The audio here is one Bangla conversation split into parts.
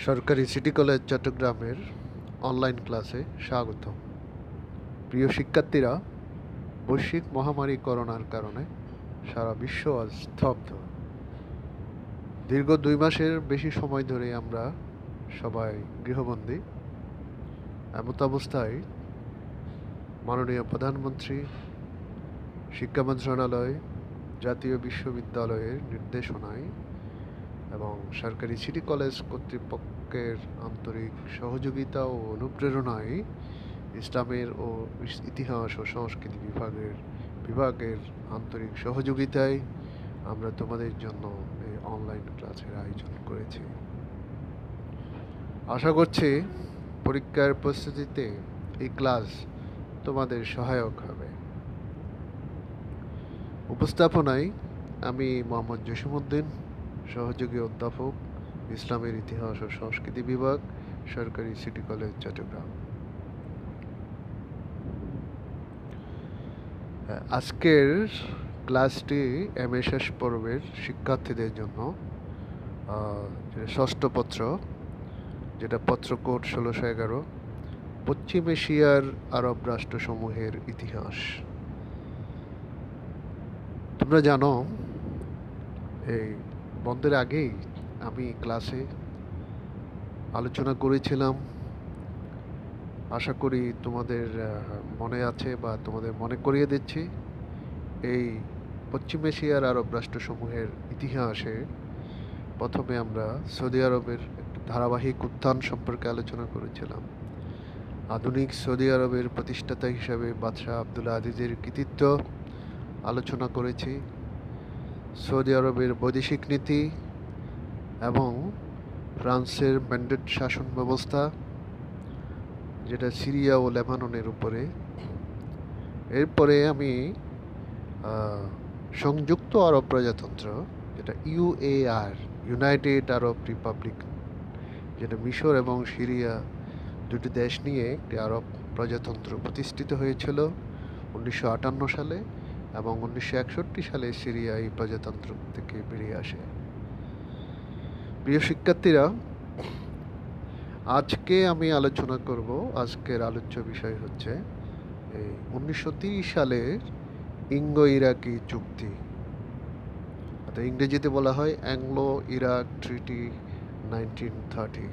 সরকারি সিটি কলেজ চট্টগ্রামের অনলাইন ক্লাসে স্বাগত। প্রিয় শিক্ষার্থীরা, বৈশ্বিক মহামারী করোনার কারণে সারা বিশ্ব আজ স্তব্ধ। দীর্ঘ 2 মাসের বেশি সময় ধরে আমরা সবাই গৃহবন্দী। এমত অবস্থায় মাননীয় প্রধানমন্ত্রী, শিক্ষা মন্ত্রণালয়, জাতীয় বিশ্ববিদ্যালয়ের নির্দেশনায় এবং সরকারি সিটি কলেজ কর্তৃপক্ষের আন্তরিক সহযোগিতা ও অনুপ্রেরণায় ইসলামের ও ইতিহাস ও সংস্কৃতি বিভাগের আন্তরিক সহযোগিতায় আমরা তোমাদের জন্য এই অনলাইন ক্লাসের আয়োজন করেছি। আশা করছি পরীক্ষার প্রস্তুতিতে এই ক্লাস তোমাদের সহায়ক হবে। উপস্থাপনায় আমি মোহাম্মদ জসিমউদ্দিন, সহযোগী অধ্যাপক, ইসলামের ইতিহাস ও সংস্কৃতি বিভাগ, সরকারি সিটি কলেজ চট্টগ্রাম। আজকের ক্লাসটি এমএ শেষ পর্বের শিক্ষার্থীদের জন্য ষষ্ঠ পত্র, যেটা পত্র কোড 1611, পশ্চিম এশিয়ার আরব রাষ্ট্রসমূহের ইতিহাস। তোমরা জানো, এই বন্ধের আগেই আমি ক্লাসে আলোচনা করেছিলাম। আশা করি তোমাদের মনে আছে বা তোমাদের মনে করিয়ে দিচ্ছি। এই পশ্চিম এশিয়ার আরব রাষ্ট্রসমূহের ইতিহাসে প্রথমে আমরা সৌদি আরবের একটি ধারাবাহিক উত্থান সম্পর্কে আলোচনা করেছিলাম। আধুনিক সৌদি আরবের প্রতিষ্ঠাতা হিসাবে বাদশাহ আবদুল আজিজের কৃতিত্ব আলোচনা করেছি। সৌদি আরবের বৈদেশিক নীতি এবং ফ্রান্সের ম্যান্ডেট শাসন ব্যবস্থা, যেটা সিরিয়া ও লেবাননের উপরে। এরপরে আমি সংযুক্ত আরব প্রজাতন্ত্র, যেটা ইউএআর, ইউনাইটেড আরব রিপাবলিক, যেটা মিশর এবং সিরিয়া দুটি দেশ নিয়ে একটি আরব প্রজাতন্ত্র প্রতিষ্ঠিত হয়েছিল 1958 সালে, এবং 1961 সালে সিরিয়া এই প্রজাতন্ত্র থেকে বেরিয়ে আসে। প্রিয় শিক্ষার্থীরা, আজকে আমি আলোচনা করব, আজকের আলোচ্য বিষয় হচ্ছে এই 1930 সালের ইঙ্গো ইরাকি চুক্তি, অর্থাৎ ইংরেজিতে বলা হয় অ্যাংলো ইরাক ট্রিটি 1930।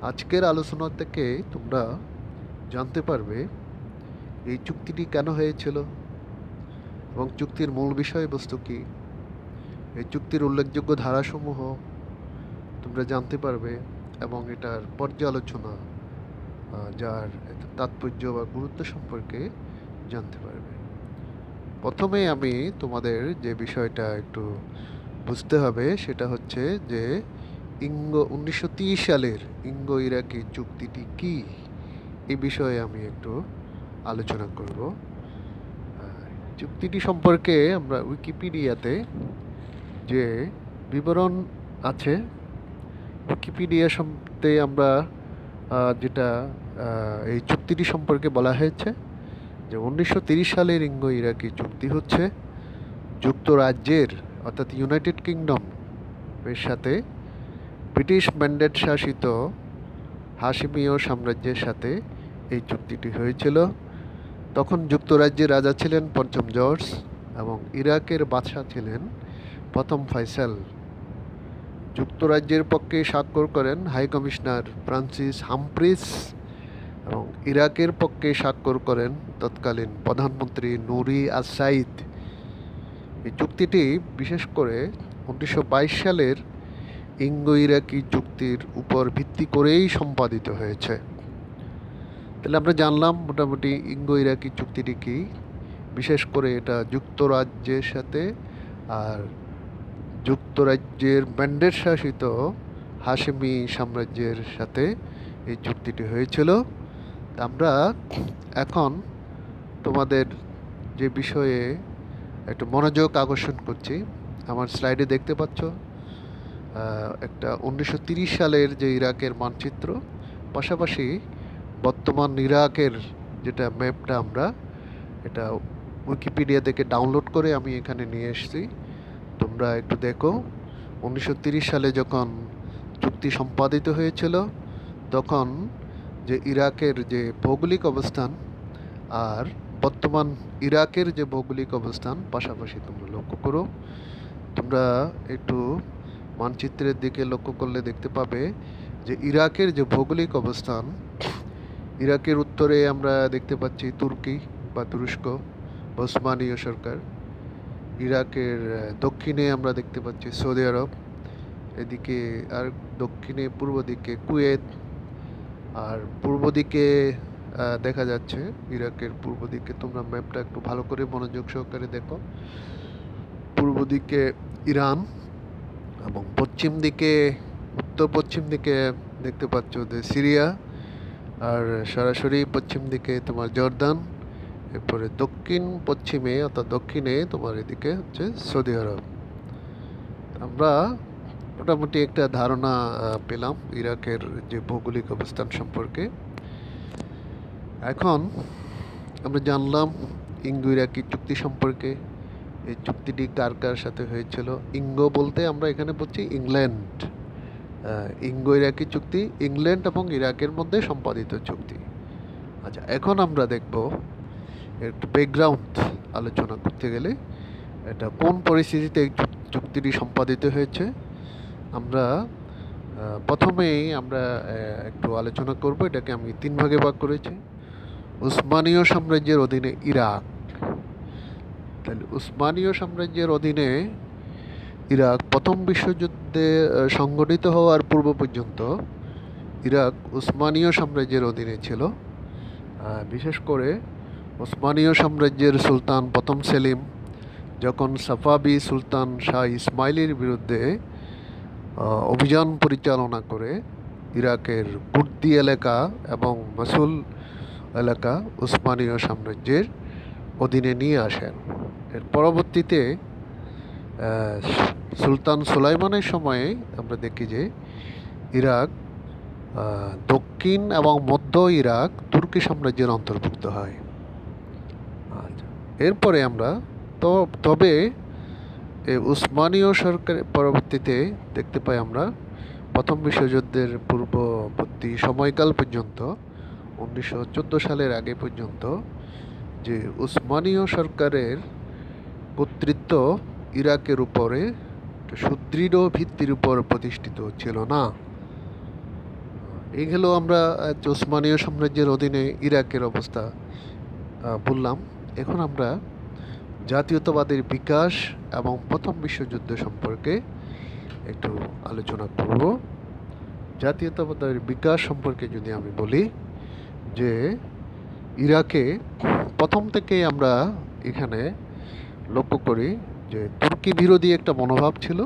আজকের আলোচনা থেকে তোমরা জানতে পারবে এই চুক্তিটি কেন হয়েছিল এবং চুক্তির মূল বিষয়বস্তু কী। এই চুক্তির উল্লেখযোগ্য ধারাসমূহ তোমরা জানতে পারবে এবং এটার পর্যালোচনা, যার তাৎপর্য বা গুরুত্ব সম্পর্কে জানতে পারবে। প্রথমে আমি তোমাদের যে বিষয়টা একটু বুঝতে হবে সেটা হচ্ছে যে 1930 সালের ইঙ্গো ইরাকি চুক্তিটি কি, এই বিষয়ে আমি একটু আলোচনা করব। চুক্তিটি সম্পর্কে আমরা উইকিপিডিয়াতে যে বিবরণ আছে, উইকিপিডিয়াতে আমরা যেটা এই চুক্তিটি সম্পর্কে বলা হয়েছে যে 1930 সালের ইঙ্গো ইরাকি চুক্তি হচ্ছে যুক্তরাজ্যের, অর্থাৎ ইউনাইটেড কিংডম এর সাথে ব্রিটিশ ম্যান্ডেট শাসিত হাশিমীয় সাম্রাজ্যের সাথে এই চুক্তিটি হয়েছিল। তখন যুক্তরাজ্যের রাজা ছিলেন পঞ্চম জর্জ এবং ইরাকের বাদশাহ ছিলেন প্রথম ফয়সাল। যুক্তরাজ্যের পক্ষে স্বাক্ষর করেন হাই কমিশনার ফ্রান্সিস হামফ্রিজ এবং ইরাকের পক্ষে স্বাক্ষর করেন তৎকালীন প্রধানমন্ত্রী নুরি আল-সাইদ। এই চুক্তিটি বিশেষ করে 1922 সালের ইঙ্গো ইরাকি চুক্তির উপর ভিত্তি করেই সম্পাদিত হয়েছে। তাহলে আমরা জানলাম মোটামুটি ইঙ্গো ইরাকি চুক্তিটি কি। বিশেষ করে এটা যুক্তরাজ্যের সাথে আর যুক্তরাজ্যের ম্যান্ডেট শাসিত হাশেমি সাম্রাজ্যের সাথে এই চুক্তিটি হয়েছিল। আমরা এখন তোমাদের যে বিষয়ে একটু মনোযোগ আকর্ষণ করছি, আমার স্লাইডে দেখতে পাচ্ছ একটা 1930 সালের যে ইরাকের মানচিত্র, পাশাপাশি বর্তমান ইরাকের যেটা ম্যাপটা আমরা এটা উইকিপিডিয়া থেকে ডাউনলোড করে আমি এখানে নিয়ে এসেছি। তোমরা একটু দেখো, 1930 সালে যখন চুক্তি সম্পাদিত হয়েছিল তখন যে ইরাকের যে ভৌগোলিক অবস্থান আর বর্তমান ইরাকের যে ভৌগোলিক অবস্থান পাশাপাশি তোমরা লক্ষ্য করো। তোমরা একটু মানচিত্রের দিকে লক্ষ্য করলে দেখতে পাবে যে ইরাকের যে ভৌগোলিক অবস্থান, ইরাকের উত্তরে আমরা দেখতে পাচ্ছি তুর্কি বা তুরস্ক ওসমানীয় সরকার। ইরাকের দক্ষিণে আমরা দেখতে পাচ্ছি সৌদি আরব, এদিকে আর দক্ষিণে পূর্ব দিকে কুয়েত, আর পূর্ব দিকে দেখা যাচ্ছে ইরাকের পূর্ব দিকে, তোমরা ম্যাপটা একটু ভালো করে মনোযোগ সহকারে দেখো, পূর্ব দিকে ইরান এবং পশ্চিম দিকে উত্তর পশ্চিম দিকে দেখতে পাচ্ছ যে সিরিয়া, আর সরাসরি পশ্চিম দিকে তোমার জর্দান, এরপরে দক্ষিণ পশ্চিমে অর্থাৎ দক্ষিণে তোমার এদিকে হচ্ছে সৌদি আরব। আমরা মোটামুটি একটা ধারণা পেলাম ইরাকের যে ভৌগোলিক অবস্থান সম্পর্কে। এখন আমরা জানলাম ইঙ্গো ইরাকি চুক্তি সম্পর্কে। এই চুক্তিটি কার কার সাথে হয়েছিল? ইঙ্গো বলতে আমরা এখানে বলছি ইংল্যান্ড। ইঙ্গো ইরাকি চুক্তি ইংল্যান্ড এবং ইরাকের মধ্যে সম্পাদিত চুক্তি। আচ্ছা, এখন আমরা দেখব একটু ব্যাকগ্রাউন্ড আলোচনা করতে গেলে এটা কোন পরিস্থিতিতে এই চুক্তিটি সম্পাদিত হয়েছে। আমরা প্রথমেই আমরা একটু আলোচনা করব, এটাকে আমি 3 ভাগে ভাগ করেছি। উসমানীয় সাম্রাজ্যের অধীনে ইরাক। তাহলে উসমানীয় সাম্রাজ্যের অধীনে ইরাক প্রথম বিশ্বযুদ্ধে সংগঠিত হওয়ার পূর্ব পর্যন্ত ইরাক উসমানীয় সাম্রাজ্যের অধীনে ছিল। বিশেষ করে উসমানীয় সাম্রাজ্যের সুলতান প্রথম সেলিম যখন সাফাবি সুলতান শাহ ইসমাইলের বিরুদ্ধে অভিযান পরিচালনা করে ইরাকের কুর্দি এলাকা এবং মসুল এলাকা উসমানীয় সাম্রাজ্যের অধীনে নিয়ে আসেন। এর পরবর্তীতে সুলতান সুলাইমানের সময়ে আমরা দেখি যে ইরাক দক্ষিণ এবং মধ্য ইরাক তুর্কি সাম্রাজ্যের অন্তর্ভুক্ত হয়। এরপরে আমরা তবে উসমানীয় সরকারের পরবর্তীতে দেখতে পাই আমরা প্রথম বিশ্বযুদ্ধের পূর্ববর্তী সময়কাল পর্যন্ত 1914 সালের আগে পর্যন্ত যে উসমানীয় সরকারের কর্তৃত্ব ইরাকের উপরে সুদৃঢ় ভিত্তির উপর প্রতিষ্ঠিত ছিল না। এই হলো আমরা উসমানীয় সাম্রাজ্যের অধীনে ইরাকের অবস্থা বললাম। এখন আমরা জাতীয়তাবাদের বিকাশ এবং প্রথম বিশ্বযুদ্ধ সম্পর্কে একটু আলোচনা করব। জাতীয়তাবাদের বিকাশ সম্পর্কে যদি আমি বলি যে ইরাকে প্রথম থেকে আমরা এখানে লক্ষ্য করি যে তুর্কি বিরোধী একটা মনোভাব ছিল।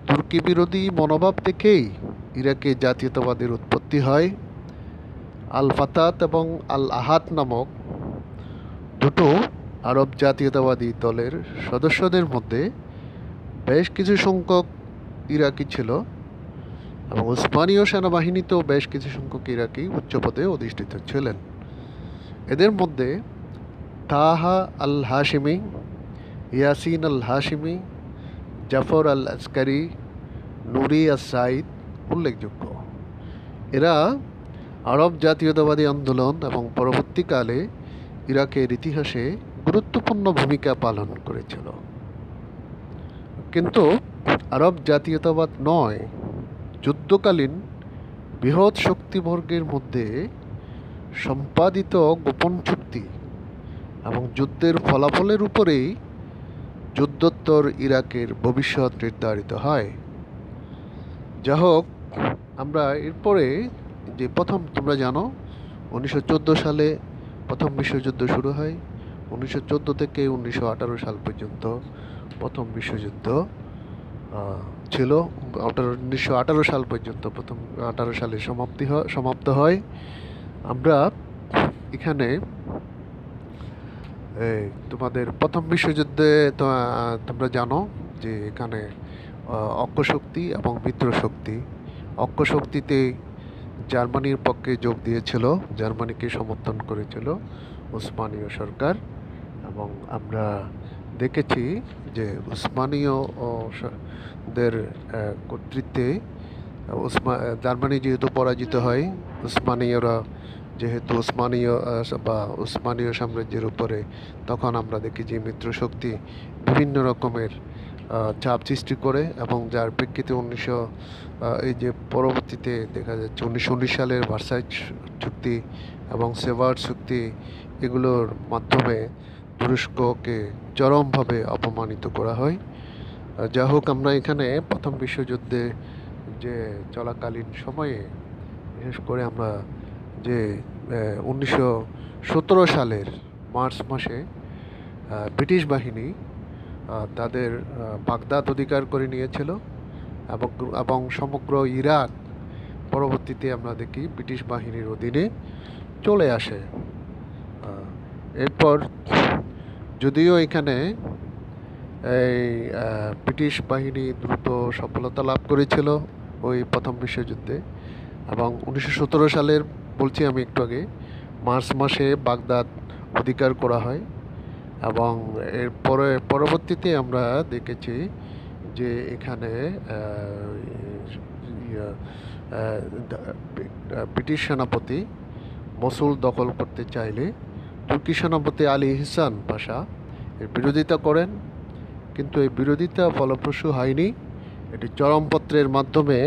তুর্কি বিরোধী মনোভাব থেকেই ইরাকে জাতীয়তাবাদের উৎপত্তি হয়। আল ফাতাত এবং আল আহাদ নামক দুটো আরব জাতীয়তাবাদী দলের সদস্যদের মধ্যে বেশ কিছু সংখ্যক ইরাকি ছিল এবং উসমানীয় সেনাবাহিনীতেও বেশ কিছু সংখ্যক ইরাকি উচ্চপদে অধিষ্ঠিত ছিলেন। এদের মধ্যে তাহা আল হাশিমি, ইয়াসিন আল হাশিমি, জাফর আল আসকারি, নুরি আস সাইদ উল্লেখযোগ্য। এরা আরব জাতীয়তাবাদী আন্দোলন এবং পরবর্তীকালে ইরাকের ইতিহাসে গুরুত্বপূর্ণ ভূমিকা পালন করেছিল। কিন্তু আরব জাতীয়তাবাদ নয়, যুদ্ধকালীন বৃহৎ শক্তিবর্গের মধ্যে সম্পাদিত গোপন চুক্তি এবং যুদ্ধের ফলাফলের উপরেই যুদ্ধোত্তর ইরাকের ভবিষ্যৎ নির্ধারিত হয়। যা হোক, আমরা এরপরে যে প্রথম তোমরা জানো 1914 সালে প্রথম বিশ্বযুদ্ধ শুরু হয়। 1914 থেকে 1918 সাল পর্যন্ত প্রথম বিশ্বযুদ্ধ ছিল। 1918 সাল পর্যন্ত প্রথম 18 সালে সমাপ্ত হয়। আমরা এখানে তোমাদের প্রথম বিশ্বযুদ্ধে তোমরা জানো যে এখানে অক্ষশক্তি এবং মিত্রশক্তি, অক্ষশক্তিতে জার্মানির পক্ষে যোগ দিয়েছিল, জার্মানিকে সমর্থন করেছিল উসমানীয় সরকার। এবং আমরা দেখেছি যে উসমানীয় দের কর্তৃত্বে জার্মানি যেহেতু পরাজিত হয়, উসমানীয়রা যেহেতু উসমানীয় সাম্রাজ্যের উপরে, তখন আমরা দেখি যে মিত্রশক্তি বিভিন্ন রকমের চাপ সৃষ্টি করে, এবং যার প্রেক্ষিতে এই যে পরবর্তীতে দেখা যাচ্ছে 1919 সালের ভার্সাই চুক্তি এবং সেভার চুক্তি, এগুলোর মাধ্যমে তুরস্ককে চরমভাবে অপমানিত করা হয়। যা হোক, আমরা এখানে প্রথম বিশ্বযুদ্ধে যে চলাকালীন সময়ে বিশেষ করে আমরা যে 1917 সালের মার্চ মাসে ব্রিটিশ বাহিনী তাদের বাগদাদ অধিকার করে নিয়েছিল, এবং এবং সমগ্র ইরাক পরবর্তীতে আমরা দেখি ব্রিটিশ বাহিনীর অধীনে চলে আসে। এরপর যদিও এখানে এই ব্রিটিশ বাহিনী দ্রুত সফলতা লাভ করেছিল ওই প্রথম বিশ্বযুদ্ধে, এবং 1917 সালের বলছি আমি একটু আগে, মার্চ মাসে বাগদাদ অধিকার করা হয়। এবং এর পরবর্তীতে আমরা দেখেছি যে এখানে ব্রিটিশ সেনাপতি মসুল দখল করতে চাইলে তুর্কি সেনাপতি আলী ইহসান পাশা এর বিরোধিতা করেন, কিন্তু এই বিরোধিতা ফলপ্রসূ হয়নি। এটি চরমপত্রের মাধ্যমে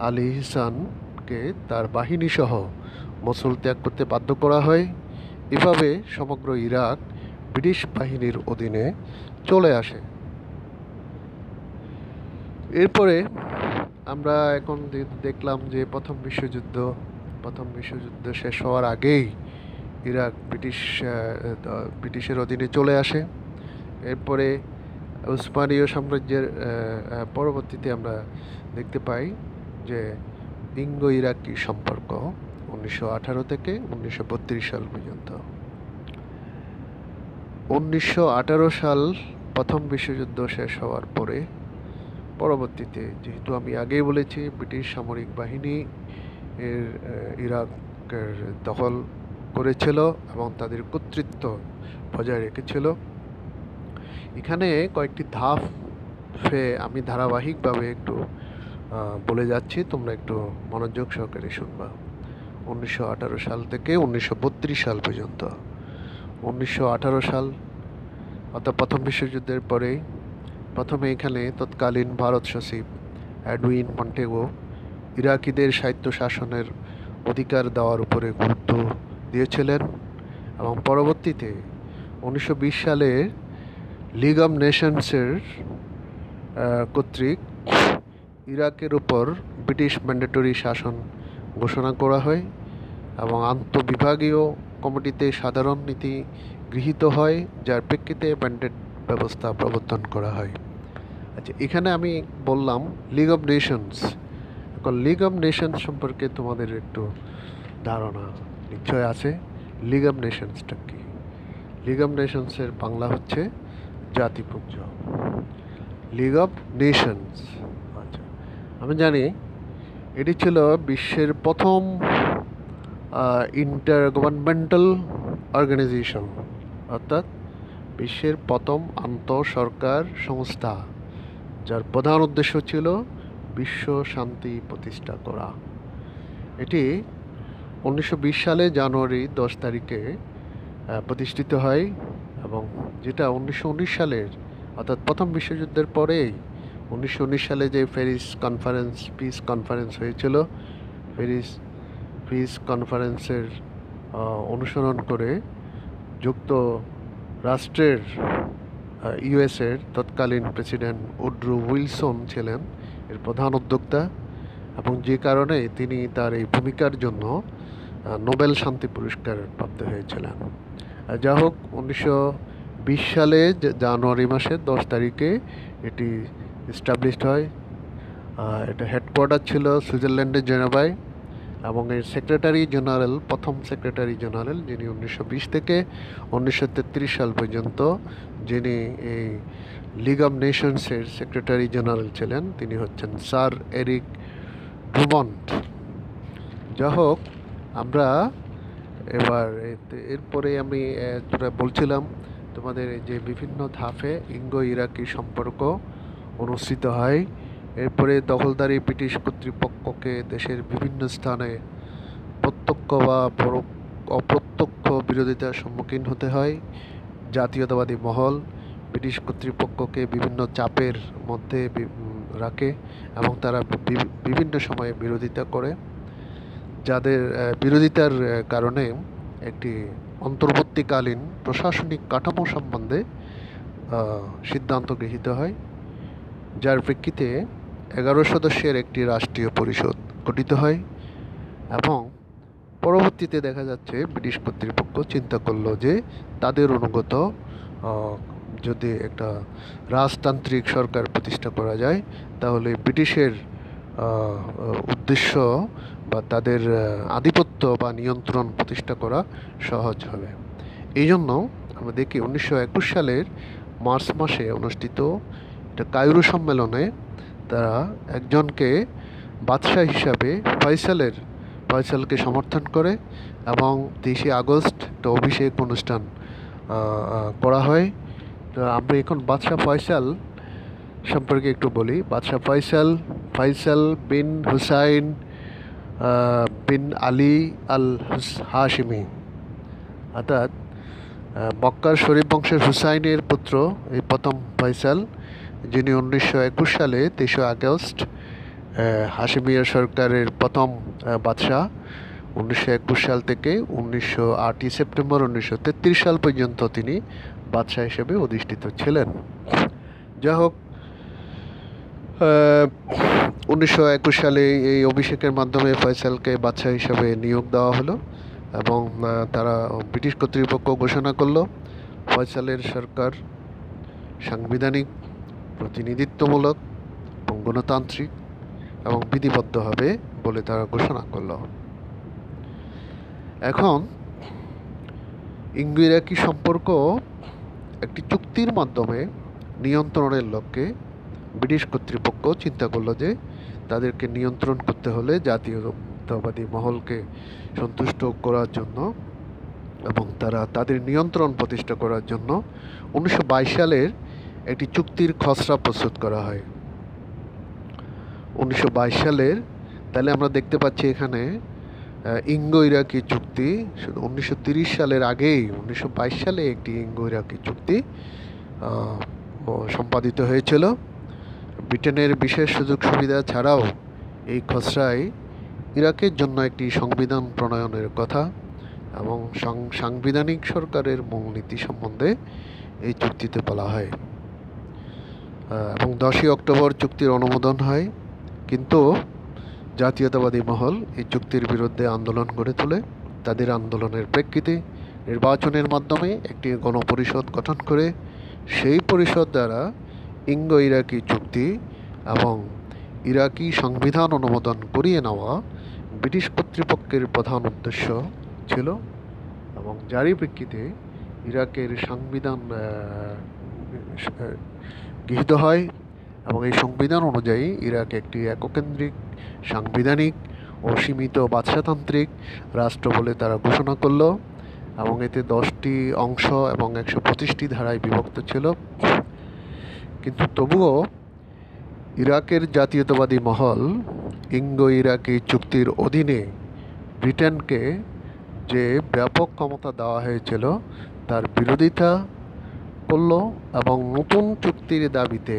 আলী ইহসানকে তার বাহিনী সহ মসুল ত্যাগ করতে বাধ্য করা হয়। এভাবে সমগ্র ইরাক ব্রিটিশ বাহিনীর অধীনে চলে আসে। এরপরে আমরা এখন দেখলাম যে প্রথম বিশ্বযুদ্ধ শেষ হওয়ার আগেই ইরাক ব্রিটিশের অধীনে চলে আসে। এরপরে উসমানীয় সাম্রাজ্যের পরবর্তীতে আমরা দেখতে পাই যে ইঙ্গো ইরাকি সম্পর্ক 1918 থেকে 1932 সাল পর্যন্ত। 1918 সাল প্রথম বিশ্বযুদ্ধ শেষ হওয়ার পরে পরবর্তীতে, যেহেতু আমি আগেই বলেছি, ব্রিটিশ সামরিক বাহিনী ইরাকের দখল করেছিল এবং তাদের কর্তৃত্ব বজায় রেখেছিল। এখানে কয়েকটি ধাপে আমি ধারাবাহিকভাবে একটু বলে যাচ্ছি, তোমরা একটু মনোযোগ সহকারে শুনবা। 1918 সাল থেকে 1932 সাল পর্যন্ত। 1918 সাল অর্থাৎ প্রথম বিশ্বযুদ্ধের পরে প্রথমে এখানে তৎকালীন ভারত সচিব এডউইন মন্টেগো ইরাকিদের স্বায়ত্ত শাসনের অধিকার দেওয়ার উপরে গুরুত্ব দিয়েছিলেন, এবং পরবর্তীতে 1920 সালে লিগ অব নেশনসের কর্তৃক ইরাকের উপর ব্রিটিশ ম্যান্ডেটরি শাসন ঘোষণা করা হয়, এবং আন্তঃবিভাগীয় কমিটিতে সাধারণ নীতি গৃহীত হয়, যার প্রেক্ষিতে ম্যান্ডেট ব্যবস্থা প্রবর্তন করা হয়। আচ্ছা, এখানে আমি বললাম লিগ অব নেশনস। এখন লিগ অব নেশনস সম্পর্কে তোমাদের একটু ধারণা নিশ্চয় আছে। লিগ অব নেশনসটা কি? লিগ অব নেশনসের বাংলা হচ্ছে জাতিপুঞ্জ। লিগ অব নেশনস, আচ্ছা, আমি জানি এটি ছিল বিশ্বের প্রথম ইন্টার গভর্নমেন্টাল অর্গানাইজেশন, অর্থাৎ বিশ্বের প্রথম আন্তঃসরকার সংস্থা, যার প্রধান উদ্দেশ্য ছিল বিশ্ব শান্তি প্রতিষ্ঠা করা। এটি 1920 সালে জানুয়ারি 10 তারিখে প্রতিষ্ঠিত হয়, এবং যেটা 1919 সালের অর্থাৎ প্রথম বিশ্বযুদ্ধের পরেই 1919 সালে যে পিস কনফারেন্স হয়েছিল, পিস কনফারেন্সের অনুসরণ করে যুক্তরাষ্ট্রের ইউএসের তৎকালীন প্রেসিডেন্ট উড্রো উইলসন ছিলেন এর প্রধান উদ্যোক্তা, এবং যে কারণে তিনি তার এই ভূমিকার জন্য নোবেল শান্তি পুরস্কার প্রাপ্ত হয়েছিলেন। যা হোক, 1920 সালে জানুয়ারি মাসের 10 তারিখে এটি এস্টাবলিশড হয়। এটা হেডকোয়ার্টার ছিল সুইজারল্যান্ডের জেনেভায়, এবং এর প্রথম সেক্রেটারি জেনারেল, যিনি 1920 থেকে 1933 সাল পর্যন্ত যিনি এই লিগ অব নেশনসের সেক্রেটারি জেনারেল ছিলেন, তিনি হচ্ছেন স্যার এরিক ড্রুমন্ড। যা হোক, আমরা এরপরে আমি যেটা বলছিলাম তোমাদের, যে বিভিন্ন ধাপে ইঙ্গো ইরাকি সম্পর্ক অনুষ্ঠিত হয় এরপরে দখলদারি ব্রিটিশ কর্তৃপক্ষকে দেশের বিভিন্ন স্থানে প্রত্যক্ষ বা অপ্রত্যক্ষ বিরোধিতার সম্মুখীন হতে হয়। জাতীয়তাবাদী মহল ব্রিটিশ কর্তৃপক্ষকে বিভিন্ন চাপের মধ্যে রাখে এবং তারা বিভিন্ন সময়ে বিরোধিতা করে, যাদের বিরোধিতার কারণে একটি অন্তর্বর্তীকালীন প্রশাসনিক কাঠামো সম্বন্ধে সিদ্ধান্ত গৃহীত হয়, যার প্রেক্ষিতে 11 সদস্যের একটি রাষ্ট্রীয় পরিষদ গঠিত হয়। এবং পরবর্তীতে দেখা যাচ্ছে ব্রিটিশ কর্তৃপক্ষ চিন্তা করলো যে তাদের অনুগত যদি একটা রাজতান্ত্রিক সরকার প্রতিষ্ঠা করা যায় তাহলে ব্রিটিশের উদ্দেশ্য বা তাদের আধিপত্য বা নিয়ন্ত্রণ প্রতিষ্ঠা করা সহজ হবে। এই জন্য আমরা দেখি 1921 সালের মার্চ মাসে অনুষ্ঠিত একটা কায়রো সম্মেলনে তারা একজনকে বাদশাহ হিসাবে ফয়সালকে সমর্থন করে এবং 23শে আগস্ট একটা অভিষেক অনুষ্ঠান করা হয়। তো আমরা এখন বাদশাহ ফয়সাল সম্পর্কে একটু বলি। বাদশাহ ফয়সাল বিন হুসাইন বিন আলী আল হাশিমি, অর্থাৎ মক্কার শরীফ বংশের হুসাইনের পুত্র এই প্রথম ফয়সাল, যিনি 1921 সালে 23শে আগস্ট হাশিমিয়া সরকারের প্রথম বাদশাহ। 1921 সাল থেকে 8ই সেপ্টেম্বর 1933 সাল পর্যন্ত তিনি বাদশাহ হিসেবে অধিষ্ঠিত ছিলেন। যাই হোক, 1921 সালে এই অভিষেকের মাধ্যমে ফয়সালকে বাদশাহ হিসেবে নিয়োগ দেওয়া হলো এবং তারা ব্রিটিশ কর্তৃপক্ষ ঘোষণা করলো ফয়সালের সরকার সাংবিধানিক, প্রতিনিধিত্বমূলক এবং গণতান্ত্রিক এবং বিধিবদ্ধ হবে বলে তারা ঘোষণা করলো। এখন ইঙ্গো-ইরাকি সম্পর্ক একটি চুক্তির মাধ্যমে নিয়ন্ত্রণের লক্ষ্যে ব্রিটিশ কর্তৃপক্ষ চিন্তা করলো যে তাদেরকে নিয়ন্ত্রণ করতে হলে জাতীয়তাবাদী মহলকে সন্তুষ্ট করার জন্য এবং তাদের নিয়ন্ত্রণ প্রতিষ্ঠা করার জন্য 1922 সালের একটি চুক্তির খসড়া প্রস্তুত করা হয়। 1922 সালের, তাহলে আমরা দেখতে পাচ্ছি এখানে ইঙ্গো-ইরাকি চুক্তি 1930 সালের আগেই 1922 সালে একটি ইঙ্গো-ইরাকি চুক্তি সম্পাদিত হয়েছিল। ব্রিটেনের বিশেষ সুযোগ সুবিধা ছাড়াও এই খসড়ায় ইরাকের জন্য একটি সংবিধান প্রণয়নের কথা এবং সাংবিধানিক সরকারের মূলনীতি সম্বন্ধে এই চুক্তিতে বলা হয় এবং 10ই অক্টোবর চুক্তির অনুমোদন হয়। কিন্তু জাতীয়তাবাদী মহল এই চুক্তির বিরুদ্ধে আন্দোলন গড়ে তোলে। তাদের আন্দোলনের প্রেক্ষিতে নির্বাচনের মাধ্যমে একটি গণপরিষদ গঠন করে সেই পরিষদ দ্বারা ইঙ্গো-ইরাকি চুক্তি এবং ইরাকি সংবিধান অনুমোদন করিয়ে নেওয়া ব্রিটিশ কর্তৃপক্ষের প্রধান উদ্দেশ্য ছিল এবং যারই প্রেক্ষিতে ইরাকের সংবিধান গৃহীত হয় এবং এই সংবিধান অনুযায়ী ইরাক একটি এককেন্দ্রিক, সাংবিধানিক ও সীমিত বাদশাতান্ত্রিক রাষ্ট্র বলে তারা ঘোষণা করল এবং এতে 10টি অংশ এবং 125টি ধারায় বিভক্ত ছিল। কিন্তু তবুও ইরাকের জাতীয়তাবাদী মহল ইঙ্গো-ইরাকি চুক্তির অধীনে ব্রিটেনকে যে ব্যাপক ক্ষমতা দেওয়া হয়েছিল তার বিরোধিতা করল এবং নতুন চুক্তির দাবিতে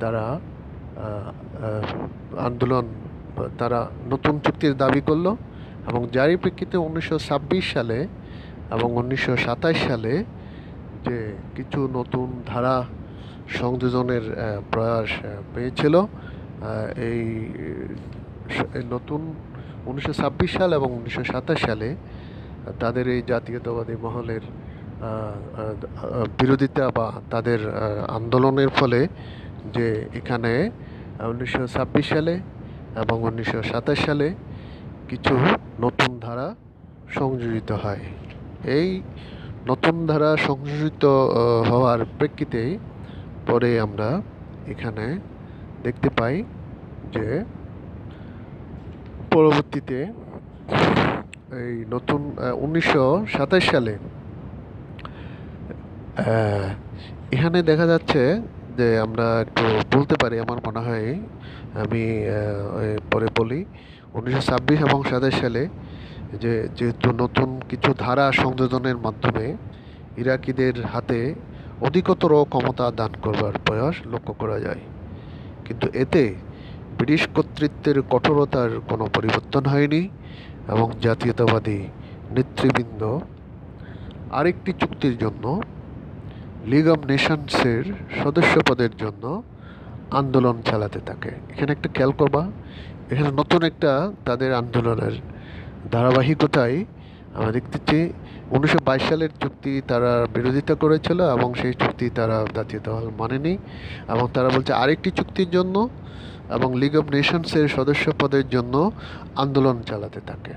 তারা নতুন চুক্তির দাবি করল এবং যারই প্রেক্ষিতে 1926 সালে এবং 1927 সালে যে কিছু নতুন ধারা সংযোজনের প্রয়াস পেয়েছিল, এই নতুন 1926 সাল এবং 1927 সালে তাদের এই জাতীয়তাবাদী মহলের বিরোধিতা বা তাদের আন্দোলনের ফলে যে এখানে 1926 সালে এবং 1927 সালে কিছু নতুন ধারা সংযোজিত হয়। এই নতুন ধারা সংযোজিত হওয়ার প্রেক্ষিতে পরে আমরা এখানে দেখতে পাই যে পরবর্তীতে এই নতুন 1927 সালে এখানে দেখা যাচ্ছে যে আমরা একটু বলতে পারি, আমার মনে হয় আমি পরে বলি। 1926 এবং 27 সালে যেহেতু নতুন কিছু ধারা সংযোজনের মাধ্যমে ইরাকিদের হাতে অধিকতর ক্ষমতা দান করবার প্রয়াস লক্ষ্য করা যায়, কিন্তু এতে ব্রিটিশ কর্তৃত্বের কঠোরতার কোনো পরিবর্তন হয়নি এবং জাতীয়তাবাদী নেতৃবৃন্দ আরেকটি চুক্তির জন্য, লিগ অব নেশনসের সদস্যপদের জন্য আন্দোলন চালাতে থাকে। এখানে একটা খেয়াল করবা, এখানে নতুন একটা তাদের আন্দোলনের ধারাবাহিকতায় আমরা দেখতেছি। 1922 সালের চুক্তি তারা বিরোধিতা করেছিল এবং সেই চুক্তি তারা জাতীয়তাবাদ মানেনি, এবং তারা বলছে আরেকটি চুক্তির জন্য এবং লিগ অব নেশনসের সদস্য পদের জন্য আন্দোলন চালাতে থাকে।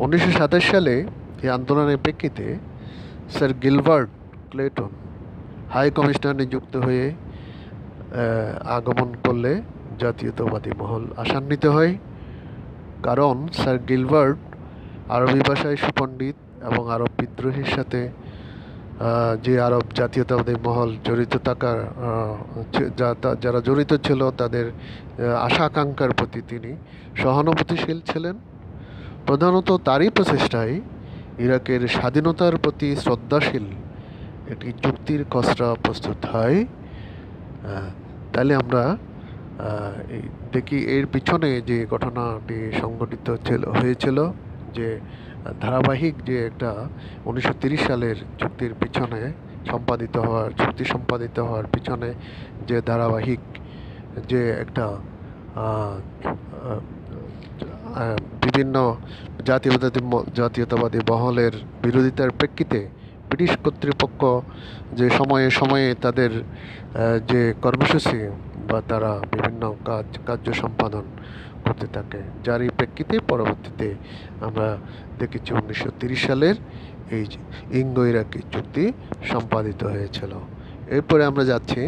1927 সালে এই আন্দোলনের প্রেক্ষিতে sir Gilbert Clayton high commissioner নিযুক্ত হয়ে আগমন করলে জাতীয়তাবাদী মহল আশান্বিত হয়, কারণ স্যার গিলবার্ট আরবি ভাষায় সুপণ্ডিত এবং আরব বিদ্রোহের সাথে যে আরব জাতীয়তাবাদী মহল জড়িত থাকার যারা জড়িত ছিল তাদের আশা আকাঙ্ক্ষার প্রতি তিনি সহানুভূতিশীল ছিলেন। প্রধানত তারই প্রচেষ্টায় ইরাকের স্বাধীনতার প্রতি শ্রদ্ধাশীল একটি চুক্তির খসড়া প্রস্তুত হয়। তাহলে আমরা দেখি এর পিছনে যে ঘটনাটি সংঘটিত হয়েছিল, যে ধারাবাহিক যে একটা 1930 সালের চুক্তির পিছনে চুক্তি সম্পাদিত হওয়ার পিছনে যে ধারাবাহিক যে একটা বিভিন্ন জাতীয়তাবাদী মহলের বিরোধিতার প্রেক্ষিতে ব্রিটিশ কর্তৃপক্ষ যে সময়ে সময়ে তাদের যে কর্মসূচি বা তারা বিভিন্ন কার্য সম্পাদন করতে থাকে, যারই প্রেক্ষিতে পরবর্তীতে আমরা দেখেছি 1930 সালের এই ইঙ্গো ইরাকি চুক্তি সম্পাদিত হয়েছিল। এরপরে আমরা যাচ্ছি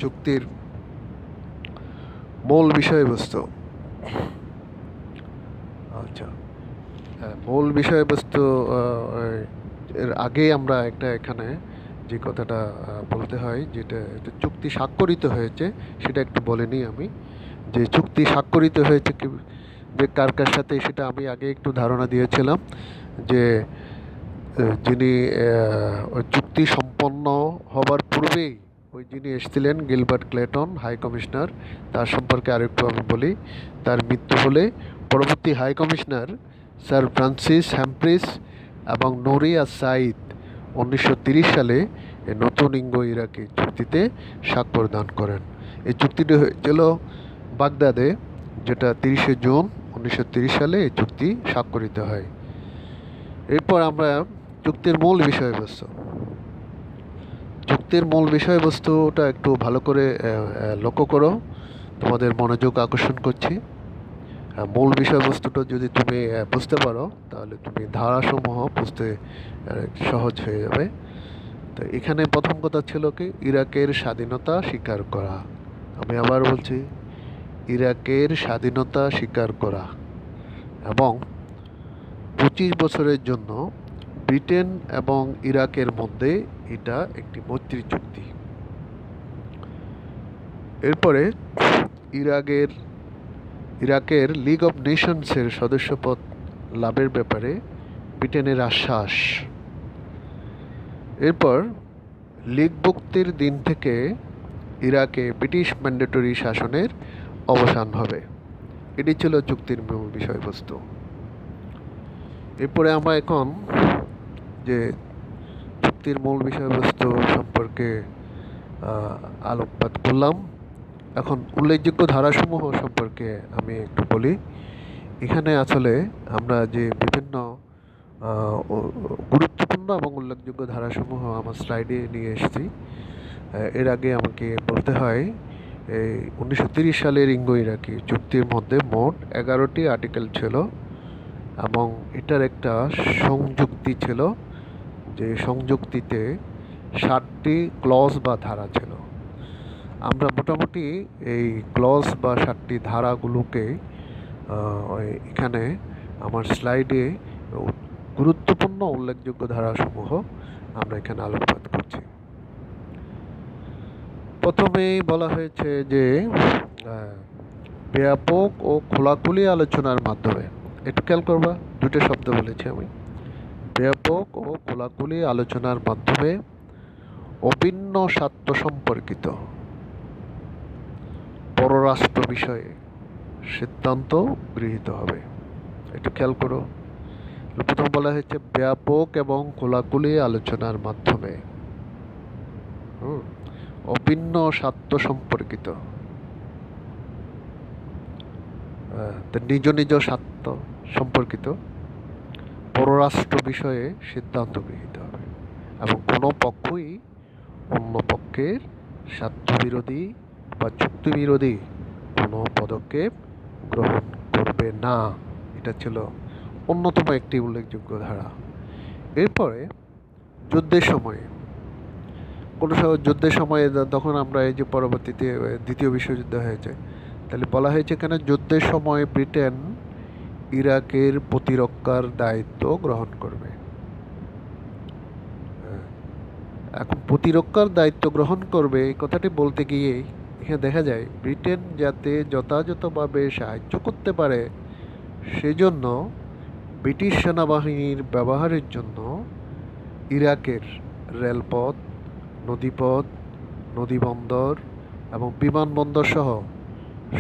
চুক্তির মূল বিষয়বস্তু। আচ্ছা, মূল বিষয়বস্তু এর আগে আমরা এখানে যে কথাটা বলতে হয়, যেটা চুক্তি স্বাক্ষরিত হয়েছে সেটা একটু বলে নিই আমি। যে চুক্তি স্বাক্ষরিত হয়েছে কি, যে কার কার সাথে, সেটা আমি আগে একটু ধারণা দিয়েছিলাম। যে যিনি ওই চুক্তি সম্পন্ন হবার পূর্বেই যিনি এসেছিলেন গিলবার্ট ক্লেটন হাই কমিশনার, তার সম্পর্কে আরেকটু আমি বলি। তার মৃত্যু হলে পরবর্তী হাই কমিশনার স্যার ফ্রান্সিস হ্যাম্প্রিস এবং নোরিয়া সাইদ 1930 সালে নতুন ইঙ্গো ইরাকি চুক্তিতে স্বাক্ষর দান করেন। এই চুক্তিটি হয়েছিল বাগদাদে, যেটা 30শে জুন 1930 সালে এই চুক্তি স্বাক্ষরিত হয়। এরপর আমরা চুক্তির মূল বিষয়বস্তুটা একটু ভালো করে লক্ষ্য করো, তোমাদের মনোযোগ আকর্ষণ করছি। মূল বিষয়বস্তুটা যদি তুমি বুঝতে পারো তাহলে তুমি ধারাসমূহ বুঝতে সহজ হয়ে যাবে। তো এখানে প্রথম কথা ছিল কি, ইরাকের স্বাধীনতা স্বীকার করা। আমি আবার বলছি, ইরাকের স্বাধীনতা স্বীকার করা এবং 25 বছরের জন্য ব্রিটেন এবং ইরাকের মধ্যে এটা একটি মৈত্রী চুক্তি। এরপরে ইরাকের লিগ অব নেশনসের সদস্যপদ লাভের ব্যাপারে ব্রিটেনের আশ্বাস। এরপর লীগভুক্তির দিন থেকে ইরাকে ব্রিটিশ ম্যান্ডেটরি শাসনের অবসান হবে। এটি ছিল চুক্তির মূল বিষয়বস্তু। এরপরে আমরা এখন যে চুক্তির মূল বিষয়বস্তু সম্পর্কে আলোকপাত করলাম, এখন উল্লেখযোগ্য ধারাসমূহ সম্পর্কে আমি একটু বলি। এখানে আসলে আমরা যে বিভিন্ন গুরুত্বপূর্ণ এবং উল্লেখযোগ্য ধারাসমূহ আমার স্লাইডে নিয়ে এসেছি। এর আগে আমাকে বলতে হয়, এই 1930 সালের ইঙ্গো ইরাকি চুক্তির মধ্যে মোট 11টি আর্টিকেল ছিল এবং এটার একটা সংযুক্তি ছিল, যে সংযুক্তিতে 7টি ক্লজ বা ধারা ছিল। আমরা মোটামুটি এই ক্লজ বা 7টি ধারাগুলোকে এখানে আমার স্লাইডে গুরুত্বপূর্ণ উল্লেখযোগ্য ধারাসমূহ আমরা এখানে আলোকপাত করছি। প্রথমেই বলা হয়েছে যে আহ, ব্যাপক ও খোলাখুলি আলোচনার মাধ্যমে, একটু খেয়াল করবা, দুটো শব্দ বলেছি আমি, ব্যাপক ও খোলাখুলি আলোচনার মাধ্যমে অভিন্ন স্বার্থ সম্পর্কিত পররাষ্ট্র বিষয়ে সিদ্ধান্ত গৃহীত হবে। একটু খেয়াল করো, প্রথম বলা হয়েছে ব্যাপক এবং খোলাখুলি আলোচনার মাধ্যমে অভিন্ন স্বার্থ সম্পর্কিত, নিজ নিজ স্বার্থ সম্পর্কিত পররাষ্ট্র বিষয়ে সিদ্ধান্ত গৃহীত হবে এবং কোনো পক্ষই অন্য পক্ষের স্বার্থ বিরোধী বা চুক্তি বিরোধী কোনো পদক্ষেপ গ্রহণ করবে না। এটা ছিল অন্যতম একটি উল্লেখযোগ্য ধারা। এরপরে যুদ্ধের সময়ে, কোনো যুদ্ধের সময়ে তখন আমরা এই যে পরবর্তীতে দ্বিতীয় বিশ্বযুদ্ধ হয়েছে, তাহলে বলা হয়েছে এখানে যুদ্ধের সময় ব্রিটেন ইরাকের প্রতিরক্ষার দায়িত্ব গ্রহণ করবে। এখন প্রতিরক্ষার দায়িত্ব গ্রহণ করবে এই কথাটি বলতে গিয়ে এখানে দেখা যায় ব্রিটেন যাতে যথাযথভাবে সাহায্য করতে পারে সেজন্য ব্রিটিশ সেনাবাহিনীর ব্যবহারের জন্য ইরাকের রেলপথ, নদীপথ, নদীবন্দর এবং বিমানবন্দর সহ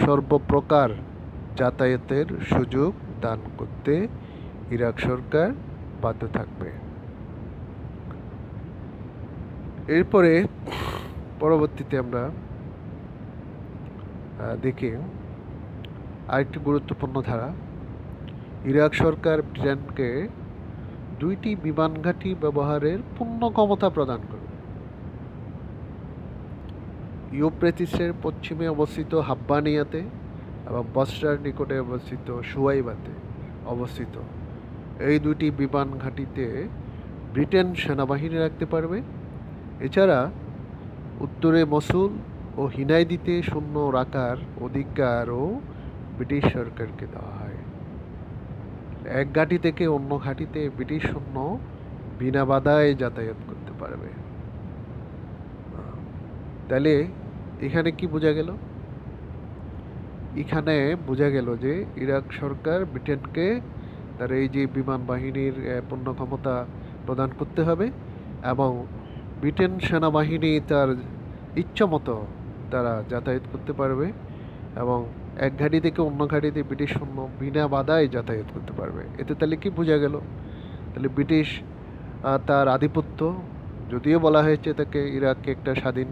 সর্বপ্রকার যাতায়াতের সুযোগ দান করতে ইরাক সরকার বাধ্য থাকবে। এরপরে পরবর্তীতে আমরা দেখি আরেকটি গুরুত্বপূর্ণ ধারা, ইরাক সরকার ব্রিটেনকে 2টি বিমান ঘাঁটি ব্যবহারের পূর্ণ ক্ষমতা প্রদান করবে। ইউফ্রেটিসের পশ্চিমে অবস্থিত হাব্বানিয়াতে এবং বসরার নিকটে অবস্থিত সুয়াইবাতে অবস্থিত এই 2টি বিমান ঘাঁটিতে ব্রিটেন সেনাবাহিনী রাখতে পারবে। এছাড়া উত্তরে মসুল ও হিনাইদিতে সৈন্য রাখার অধিকারও ব্রিটিশ সরকারকে দেওয়া হয়। এক ঘাঁটি থেকে অন্য ঘাঁটিতে ব্রিটিশ সৈন্য বিনা বাধায় যাতায়াত করতে পারবে। তাহলে এখানে কি বোঝা গেল? এখানে বোঝা গেল যে ইরাক সরকার ব্রিটেনকে তার এই যে বিমান বাহিনীর পূর্ণ ক্ষমতা প্রদান করতে হবে এবং ব্রিটেন সেনাবাহিনী তার ইচ্ছামতো তারা যাতায়াত করতে পারবে এবং এক ঘাঁটি থেকে অন্য ঘাঁটিতে ব্রিটিশ সৈন্য বিনা বাধায় যাতায়াত করতে পারবে। এতে তাহলে কি বোঝা গেল? তাহলে ব্রিটিশ তার আধিপত্য, যদিও বলা হয়েছে তাকে ইরাককে একটা স্বাধীন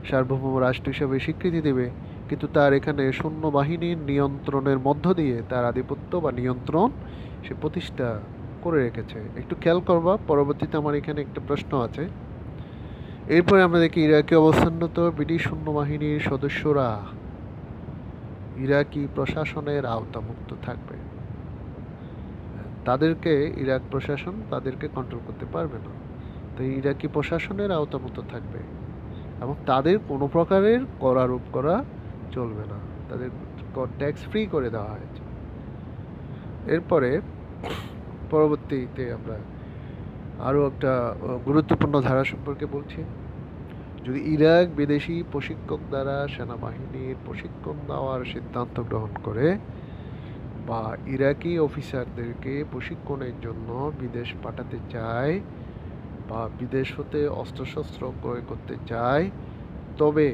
সার্বভৌম রাষ্ট্র হিসেবে স্বীকৃতি দেবে, কিন্তু তার এখানে সৈন্যবাহিনীর নিয়ন্ত্রণের মধ্য দিয়ে তার আধিপত্য বা নিয়ন্ত্রণ সে প্রতিষ্ঠা করে রেখেছে। একটু খেয়াল করবা, পরবর্তীতে আমার এখানে একটা প্রশ্ন আছে। এরপরে আমরা দেখি ইরাকে অবস্থানরত ব্রিটিশ সৈন্যবাহিনীর সদস্যরা ইরাকি প্রশাসনের আওতামুক্ত থাকবে। তাদেরকে ইরাক প্রশাসন তাদেরকে কন্ট্রোল করতে পারবে না, তো ইরাকি প্রশাসনের আওতামুক্ত থাকবে এবং তাদের কোনো প্রকারের কর আরোপ করা চলবে না, তাদের ট্যাক্স ফ্রি করে দেওয়া হয়েছে। এরপরে পরবর্তীতে আমরা আরও একটা গুরুত্বপূর্ণ ধারা সম্পর্কে বলছি। যদি ইরাক বিদেশি প্রশিক্ষক দ্বারা সেনাবাহিনীর প্রশিক্ষণ দেওয়ার সিদ্ধান্ত গ্রহণ করে বা ইরাকি অফিসারদেরকে প্রশিক্ষণের জন্য বিদেশ পাঠাতে চায় বা বিদেশ হতে অস্ত্রশস্ত্র ক্রয় করতে চায়, তবে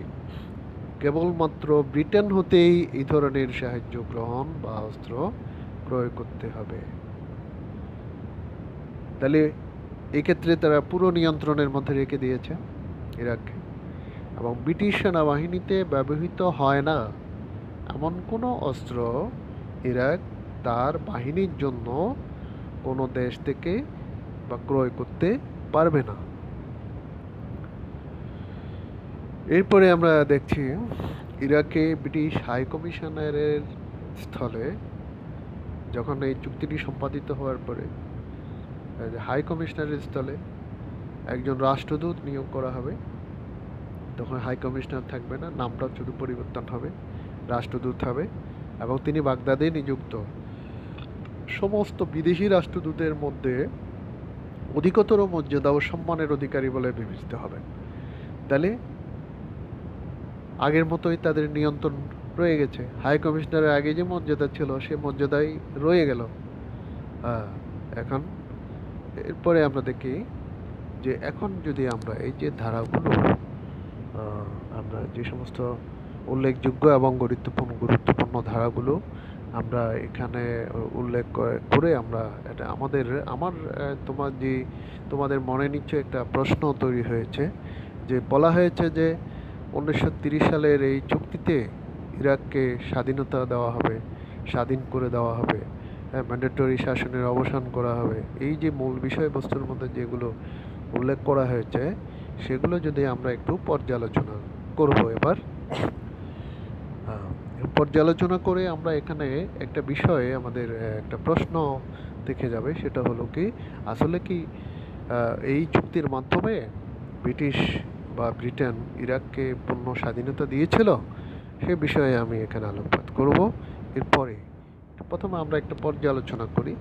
কেবলমাত্র ব্রিটেন হতেই এই ধরনের সাহায্য গ্রহণ বা অস্ত্র ক্রয় করতে হবে। তাহলে এক্ষেত্রে তারা পুরো নিয়ন্ত্রণের মধ্যে রেখে দিয়েছে ইরাককে এবং ব্রিটিশ সেনাবাহিনীতে ব্যবহৃত হয় না এমন কোনো অস্ত্র ইরাক তার বাহিনীর জন্য কোনো দেশ থেকে বা ক্রয় করতে পারবে না। এরপরে আমরা দেখছি ইরাকে ব্রিটিশ হাই কমিশনারের স্থলে, যখন এই চুক্তিটি সম্পাদিত হওয়ার পরে হাই কমিশনারের স্থলে একজন রাষ্ট্রদূত নিয়োগ করা হবে। তখন হাই কমিশনার থাকবে না, নামটা শুধু পরিবর্তন হবে, রাষ্ট্রদূত হবে এবং তিনি বাগদাদে নিযুক্ত সমস্ত বিদেশি রাষ্ট্রদূতের মধ্যে অধিকতর মর্যাদা ও সম্মানের অধিকারী বলে বিবেচিত হবে। তাহলে আগের মতোই তাদের নিয়ন্ত্রণ রয়ে গেছে। হাই কমিশনারের আগে যে মর্যাদা ছিল সে মর্যাদাই রয়ে গেল। এখন এরপরে আমরা দেখি যে এখন যদি আমরা এই যে ধারাগুলো আমরা যে সমস্ত উল্লেখযোগ্য এবং গুরুত্বপূর্ণ ধারাগুলো আমরা এখানে উল্লেখ করে আমরা এটা তোমাদের মনে নিশ্চয় একটা প্রশ্ন তৈরি হয়েছে যে বলা হয়েছে যে 1930 সালের এই চুক্তিতে ইরাককে স্বাধীনতা দেওয়া হবে, স্বাধীন করে দেওয়া হবে, ম্যান্ডেটরি শাসনের অবসান করা হবে। এই যে মূল বিষয়বস্তুর মধ্যে যেগুলো উল্লেখ করা হয়েছে সেগুলো যদি আমরা একটু পর্যালোচনা করব এবার। পর্যালোচনা করে আমরা এখানে একটা বিষয়ে আমাদের একটা প্রশ্ন দেখে যাবে, সেটা হলো কি আসলে কি এই চুক্তির মাধ্যমে ব্রিটিশ বা ব্রিটেন ইরাককে পূর্ণ স্বাধীনতা দিয়েছিল, সে বিষয়ে আমি এখানে আলোকপাত করব। এরপরে প্রথমে আমরা একটা পর্যালোচনা করি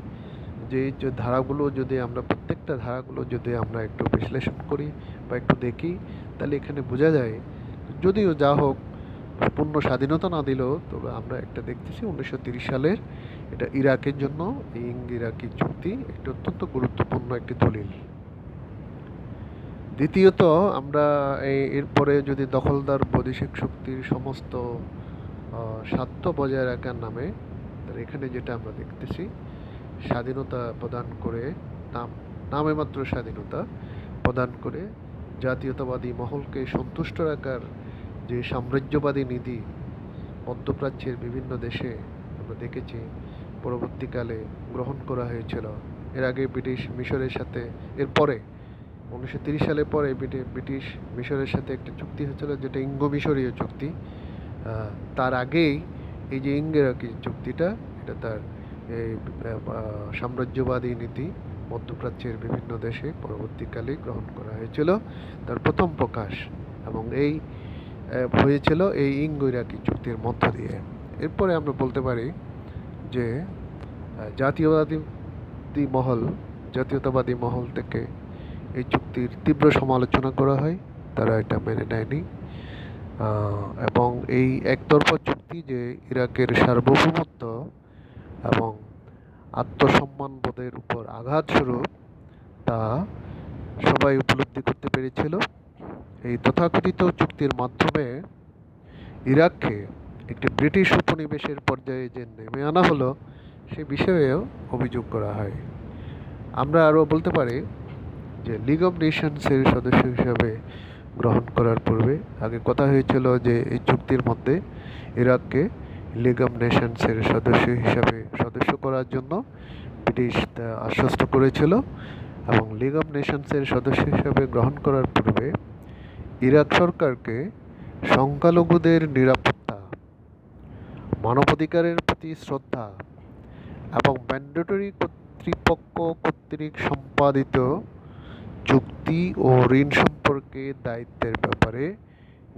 যে এই যে ধারাগুলো যদি আমরা প্রত্যেকটা ধারাগুলো যদি আমরা একটু বিশ্লেষণ করি বা একটু দেখি, তাহলে এখানে বোঝা যায় যদিও যা হোক পূর্ণ স্বাধীনতা না দিলেও তবে আমরা একটা দেখতেছি 1930 সালের এটা ইরাকের জন্য এই ইরাকি চুক্তি একটি অত্যন্ত গুরুত্বপূর্ণ একটি দলিল। দ্বিতীয়ত আমরা এরপরে যদি দখলদার বৈদেশিক শক্তির সমস্ত স্বার্থ বজায় রাখার নামে তাহলে এখানে যেটা আমরা দেখতেছি স্বাধীনতা প্রদান করে নামে মাত্র স্বাধীনতা প্রদান করে জাতীয়তাবাদী মহলকে সন্তুষ্ট রাখার যে সাম্রাজ্যবাদী নীতি মধ্যপ্রাচ্যের বিভিন্ন দেশে আমরা দেখেছি পরবর্তীকালে গ্রহণ করা হয়েছিল। এর আগে ব্রিটিশ মিশরের সাথে এরপরে 1930 সালের পরে ব্রিটিশ মিশরের সাথে একটা চুক্তি হয়েছিল যেটা ইঙ্গো মিশরীয় চুক্তি। তার আগেই এই যে ইরাকি চুক্তিটা এটা তার এই সাম্রাজ্যবাদী নীতি মধ্যপ্রাচ্যের বিভিন্ন দেশে পরবর্তীকালে গ্রহণ করা হয়েছিল তার প্রথম প্রকাশ, এবং এই হয়েছিল এই ইরাকি চুক্তির মধ্য দিয়ে। এরপরে আমরা বলতে পারি যে জাতীয়তাবাদী মহল থেকে এই চুক্তির তীব্র সমালোচনা করা হয়, তারা এটা মেনে নেয়নি এবং এই একতরফা চুক্তি যে ইরাকের সার্বভৌমত্ব এবং আত্মসম্মানবোধের উপর আঘাত স্বরূপ তা সবাই উপলব্ধি করতে পেরেছিল। এই তথাকথিত চুক্তির মাধ্যমে ইরাককে একটি ব্রিটিশ উপনিবেশের পর্যায়ে যে নেমে আনা হলো সে বিষয়েও অভিযোগ করা হয়। আমরা আরও বলতে পারি যে লিগ অব নেশনসের সদস্য হিসাবে গ্রহণ করার পূর্বে আগে কথা হয়েছিল যে এই চুক্তির মধ্যে ইরাককে লিগ অব নেশনসের সদস্য করার জন্য ব্রিটিশ আশ্বস্ত করেছিল, এবং লিগ অব নেশনসের সদস্য হিসাবে গ্রহণ করার পূর্বে ইরাক সরকারকে সংখ্যালঘুদের নিরাপত্তা, মানবাধিকারের প্রতি শ্রদ্ধা এবং ম্যান্ডেটরি কর্তৃপক্ষ কর্তৃক সম্পাদিত চুক্তি ও ঋণ সম্পর্কে দায়িত্বের ব্যাপারে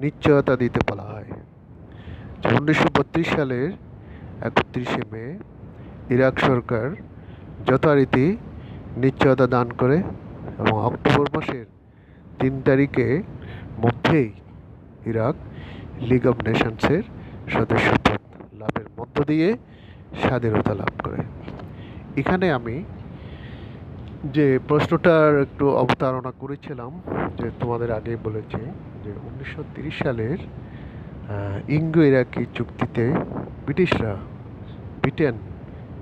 নিশ্চয়তা দিতে বলা হয়। 1932 সালের 31শে মে ইরাক সরকার যথারীতি নিশ্চয়তা দান করে এবং অক্টোবর মাসের 3 তারিখে মধ্যেই ইরাক লিগ অব নেশনসের সদস্যপদ লাভের মধ্য দিয়ে স্বাধীনতা লাভ করে। এখানে আমি যে প্রশ্নটার একটু অবতারণা করেছিলাম যে তোমাদের আগেই বলেছি যে 1930 সালের ইঙ্গো ইরাকি চুক্তিতে ব্রিটেন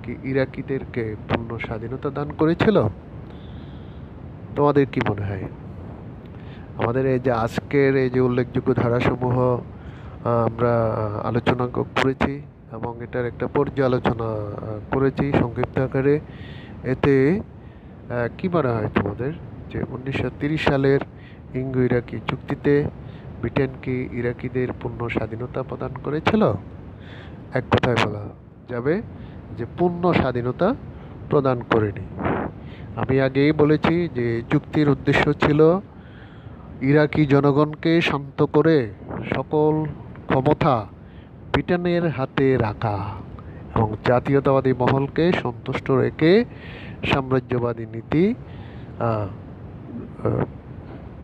কি ইরাকিদেরকে পূর্ণ স্বাধীনতা দান করেছিল? তোমাদের কি মনে হয়? আমাদের এই যে আজকের এই যে উল্লেখযোগ্য ধারাসমূহ আমরা আলোচনা করেছি এবং এটার একটা পর্যালোচনা করেছি সংক্ষিপ্ত আকারে, এতে কি মনে হয় তোমাদের যে 1930 সালের ইঙ্গো ইরাকি চুক্তিতে ব্রিটেন কি ইরাকিদের পূর্ণ স্বাধীনতা প্রদান করেছিল? এক কথায় বলা যাবে যে পূর্ণ স্বাধীনতা প্রদান করেনি। আমি আগেই বলেছি যে চুক্তির উদ্দেশ্য ছিল ইরাকি জনগণকে শান্ত করে সকল ক্ষমতা ব্রিটেনের হাতে রাখা এবং জাতীয়তাবাদী মহলকে সন্তুষ্ট রেখে সাম্রাজ্যবাদী নীতি আহ, আহ,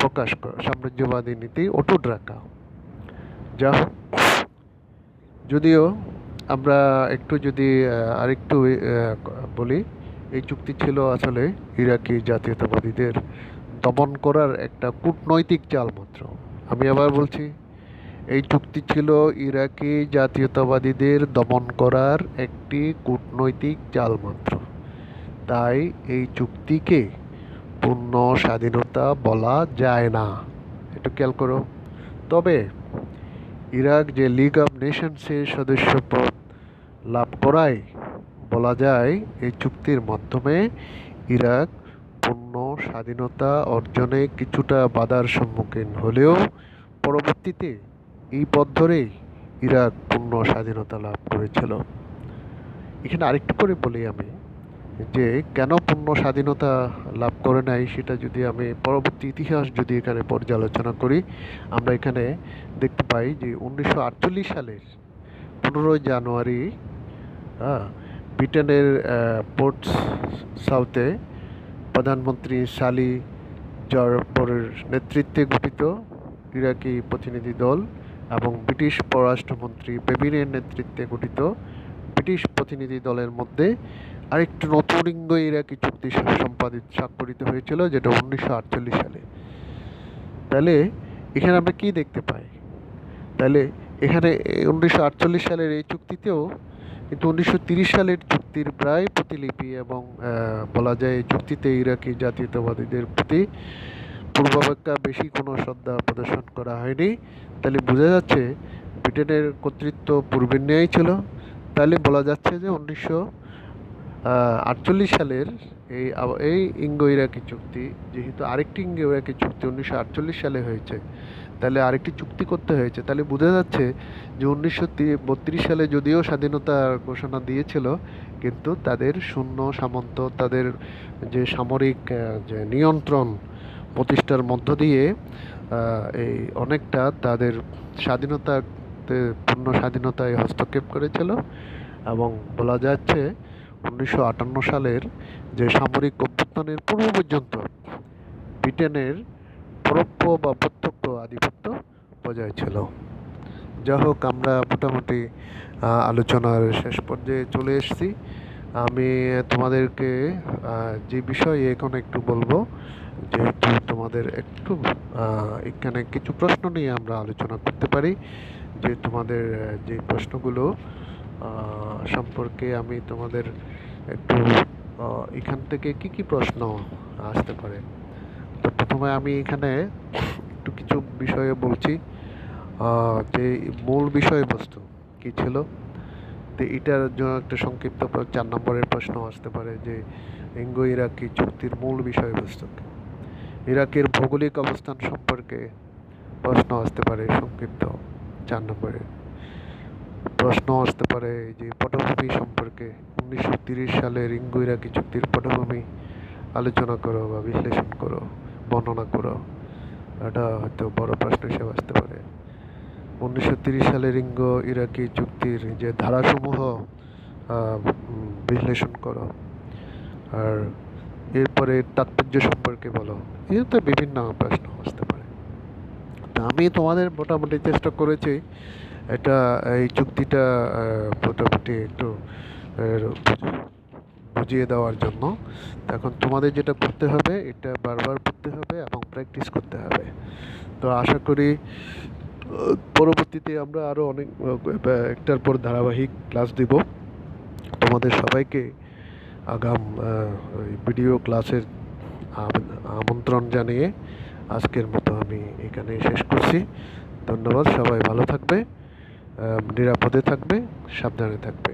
প্রকাশ করা, সাম্রাজ্যবাদী নীতি অটুট রাখা। যা হোক, যদিও আমরা একটু যদি আরেকটু বলি, এই চুক্তি ছিল আসলে ইরাকি জাতীয়তাবাদীদের দমন করার একটা কূটনৈতিক চাল মাত্র। আমি আবার বলছি, এই চুক্তি ছিল ইরাকি জাতীয়তাবাদীদের দমন করার একটি কূটনৈতিক চাল মাত্র। তাই এই চুক্তিকে পূর্ণ স্বাধীনতা বলা যায় না, একটু খেয়াল করো। তবে ইরাক যে লিগ অব নেশনসের সদস্যপদ লাভ করায় বলা যায় এই চুক্তির মাধ্যমে ইরাক পূর্ণ স্বাধীনতা অর্জনে কিছুটা বাধার সম্মুখীন হলেও পরবর্তীতে এই পথ ধরেই ইরাক পূর্ণ স্বাধীনতা লাভ করেছিল। এখানে আরেকটু করে বলি আমি, যে কেন পূর্ণ স্বাধীনতা লাভ করে নাই সেটা যদি আমি পরবর্তী ইতিহাস যদি এখানে পর্যালোচনা করি, আমরা এখানে দেখতে পাই যে 1948 সালের 15 জানুয়ারি ব্রিটেনের পোর্ট সাউথে প্রধানমন্ত্রী সালি জারবরের নেতৃত্বে গঠিত ইরাকি প্রতিনিধি দল এবং ব্রিটিশ পররাষ্ট্রমন্ত্রী বেবিনের নেতৃত্বে গঠিত ব্রিটিশ প্রতিনিধি দলের মধ্যে আরেকটি নতুন ইঙ্গো ইরাকি চুক্তি স্বাক্ষরিত হয়েছিল, যেটা 1948 সালে। তাহলে এখানে আমরা কি দেখতে পাই? তাহলে এখানে 1948 সালের এই চুক্তিতেও কিন্তু 1930 সালের চুক্তির প্রায় প্রতিলিপি, এবং বলা যায় এই চুক্তিতে ইরাকি জাতীয়তাবাদীদের প্রতি পূর্বাপেক্ষা বেশি কোনো শ্রদ্ধা প্রদর্শন করা হয়নি। তাহলে বোঝা যাচ্ছে ব্রিটেনের কর্তৃত্ব পূর্বের ন্যায় ছিল। তাহলে বলা যাচ্ছে যে 1948 সালের এই ইঙ্গো ইরাকি চুক্তি, যেহেতু আরেকটি ইঙ্গো ইরাকি চুক্তি 1948 সালে হয়েছে, তাহলে আরেকটি চুক্তি করতে হয়েছে। তাহলে বোঝা যাচ্ছে যে 1932 সালে যদিও স্বাধীনতার ঘোষণা দিয়েছিল, কিন্তু তাদের শূন্য সামন্ত, তাদের যে সামরিক যে নিয়ন্ত্রণ প্রতিষ্ঠার মধ্য দিয়ে এই অনেকটা তাদের স্বাধীনতাতে পূর্ণ স্বাধীনতায় হস্তক্ষেপ করেছিল। এবং বলা যাচ্ছে 1958 সালের যে সামরিক অভ্যুত্থানের পূর্ব পর্যন্ত ব্রিটেনের পরোক্ষ বা প্রত্যক্ষ আধিপত্য বজায় ছিল। যা হোক, আমরা মোটামুটি আলোচনার শেষ পর্যায়ে চলে এসেছি। আমি তোমাদেরকে যে বিষয়ে এখন একটু বলবো, যেহেতু তোমাদের একটু এখানে কিছু প্রশ্ন নিয়ে আমরা আলোচনা করতে পারি, যে তোমাদের যে প্রশ্নগুলো সম্পর্কে আমি তোমাদের একটু এখান থেকে কি কি প্রশ্ন আসতে পারে। তো প্রথমে আমি এখানে একটু কিছু বিষয়ে বলছি, যে মূল বিষয়বস্তু কি ছিল। তো এটার জন্য একটা সংক্ষিপ্ত 4 নম্বরের প্রশ্ন আসতে পারে, যে ইঙ্গো ইরাকি চুক্তির মূল বিষয়বস্তু। ইরাকের ভৌগোলিক অবস্থান সম্পর্কে প্রশ্ন আসতে পারে সংক্ষিপ্ত 4 নম্বরে। প্রশ্ন আসতে পারে যে পটভূমি সম্পর্কে, 1930 সালের ইঙ্গো ইরাকি চুক্তির পটভূমি আলোচনা করো বা বিশ্লেষণ করো, বর্ণনা করো। এটা হয়তো বড় প্রশ্ন হিসেবে আসতে পারে। 1930 সালের ইঙ্গো ইরাকি চুক্তির যে ধারাসমূহ বিশ্লেষণ করো। আর এরপরে তাৎপর্য সম্পর্কে বলো। এতে বিভিন্ন প্রশ্ন আসতে পারে। তা আমি তোমাদের মোটামুটি চেষ্টা করেছি এটা এই চুক্তিটা মোটামুটি একটু বুঝিয়ে দেওয়ার জন্য। এখন তোমাদের যেটা করতে হবে, এটা বারবার পড়তে হবে এবং প্র্যাকটিস করতে হবে। তো আশা করি পরবর্তীতে আমরা আরও অনেক একটার পর ধারাবাহিক ক্লাস দিব। তোমাদের সবাইকে আগাম ভিডিও ক্লাসের আমন্ত্রণ জানিয়ে আজকের মতো আমি এখানে শেষ করছি। ধন্যবাদ। সবাই ভালো থাকবে, নিরাপদে থাকবে, সাবধানে থাকবে।